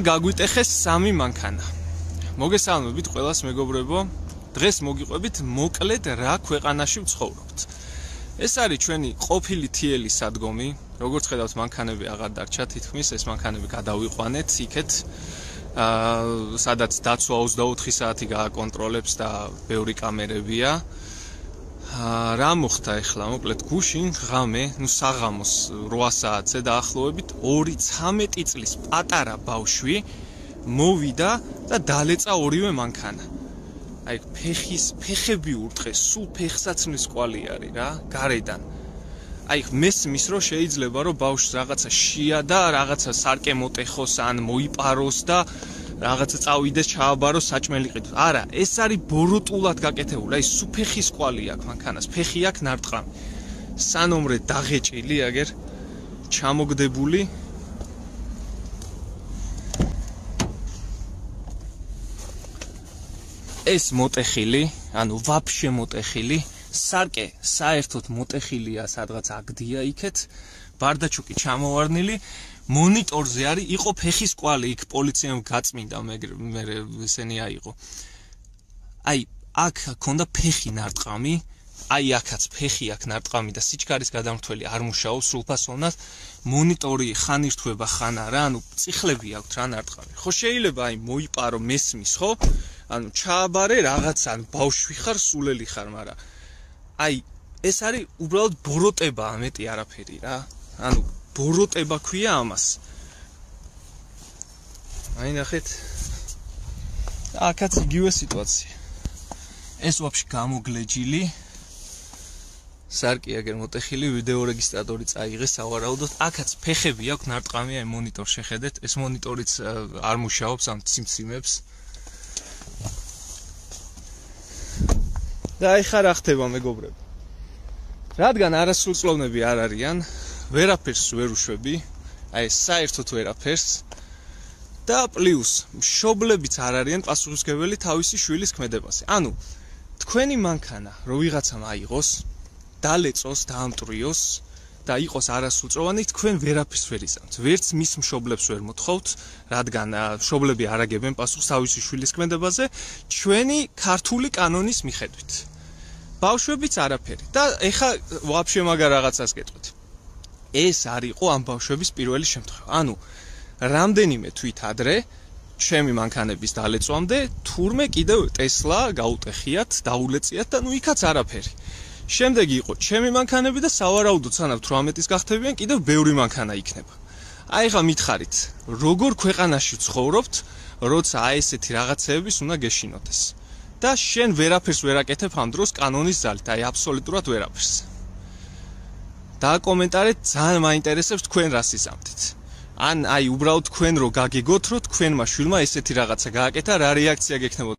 გაგვიტეხეს სამი მანქანა. მოგესალმებით ყველას მეგობრებო. დღეს მოგიყვებით მოკლედ რა ქვეყანაში ვცხოვრობთ. ეს არის ჩვენი ყოფილი თიელი სადგომი. როგორც ხედავთ, მანქანები აღარ დარჩა, თითქმის ეს მანქანები გადავიყვანეთ იქეთ. სადაც დაცვა 24 საათი გააკონტროლებს და ბევრი კამერებია. რა მოხდა ახლა მოკლედ გუშინ ღამე, საღამოს 8 საათზე დაახლოებით 2-13 წლის პატარა ბავშვი მოვიდა და დალეწა ორივე მანქანა. აი ფეხები ურტყეს, სულ ფეხსაცმლის კვალი არის რა, გარედან. აი მესმის რომ შეიძლება რომ ბავშვს რაღაცა შია და რაღაცა სარკე მოტეხოს ან მოიპაროს და რაღაცა წავიდეს ჩააბაროს საჭმელი ყიდოს. არა, ეს არის ბოროტულად გაკეთებული. აი სულ ფეხის კვალი აქვს მანქანას, ფეხი აქვს ნარტყამი. სანომრე დაღეჭილი აგერ ჩამოგდებული. ეს მოტეხილი, ანუ ვაფშე მოტეხილი, სარკე საერთოდ მოტეხილია, სადღაც აგდია იქეთ, ბარდაჩუკი ჩამოვარდნილი, მონიტორზე არის, იყო ფეხის კვალი, იქ პოლიციამ გაწმინდა, მე ესენი აიღო. აი, აქ ქონდა ფეხი ნარტყამი, აი აქაც ფეხი აქ ნარტყამი და სიჩქარის გადამრთველი არ მუშაობს სრულფასოვნად, მონიტორი ხან ირთვება ხან არა, ანუ წიხლები აქვს რა ნარტყამი. ხო შეიძლება აი მოიპარო მესმის, ხო? ანუ ჩააბარე რაღაცა, ანუ ბავშვი ხარ, სულელი ხარ, მაგრამ აი ეს არის უბრალოდ ბოროტება, ამეტი არაფერი რა. ანუ ბოროტება ქვია ამას. აი ნახეთ. აქაც იგივე სიტუაცია. ეს ვაფშე გამოგლეჯილი. სარკი აგერ მოტეხილი, ვიდეო რეგისტრატორი წაიღეს სავარაუდოდ. აქაც ფეხები აქვს ნარტყამი, აი მონიტორს შეხედეთ. ეს მონიტორიც არ მუშაობს, ამ ციმციმებს. და ეხლა რა ხდება მეგობრებო? რადგან არასრულწლოვნები არ არიან, ვერაფერს ვერ უშვები, აი საერთოდ ვერაფერს. და პლუს მშობლებიც არ არიან პასუხისმგებელი თავისი შვილის ქმედებაზე. ანუ თქვენი მანქანა რო ვიღაცამ აიღოს, დალეწოს, დაამტრიოს და იყოს არასრულწლოვანი, თქვენ ვერაფერს ვერ იზამთ. ვერც მის მშობლებს ვერ მოთხოვთ, რადგან მშობლები არ აგებენ პასუხს თავისი შვილის ქმედებაზე, ჩვენი ქართული კანონის მიხედვით. ბავშვებიც არაფერი. და ეხა ვაფშე მაგარ რაღაცას გეტყვით. ეს არისო ამ ბავშვების პირველი შემთხვევა. ანუ რამდენიმე თვით ადრე ჩემი მანქანების დალეწვამდე თურმე კიდევ ტესლა გაუტეხიათ, დაულეწიათ და იქაც არაფერი. შემდეგ იყო ჩემი მანქანები და სავარაუდოდ სანამ 18-ის გახდებიან, კიდევ ბევრი მანქანა იქნება. აი ხა მითხარით, როგორ ქვეყანაში ცხოვრობთ, როცა აი ესეთი რაღაცეების უნდა გეშინოდეს. და შენ ვერაფერს ვერ აკეთებ ამ დროს კანონის ძალით, აი აბსოლუტურად ვერაფერს. დააკომენტარეთ, ძალიან მაინტერესებს თქვენ რას იზამთით. ან აი უბრალოდ თქვენ რო გაგიგოთ, რომ თქვენმა შვილმა ესეთი რაღაცა გააკეთა, რა რეაქცია გექნებოდა?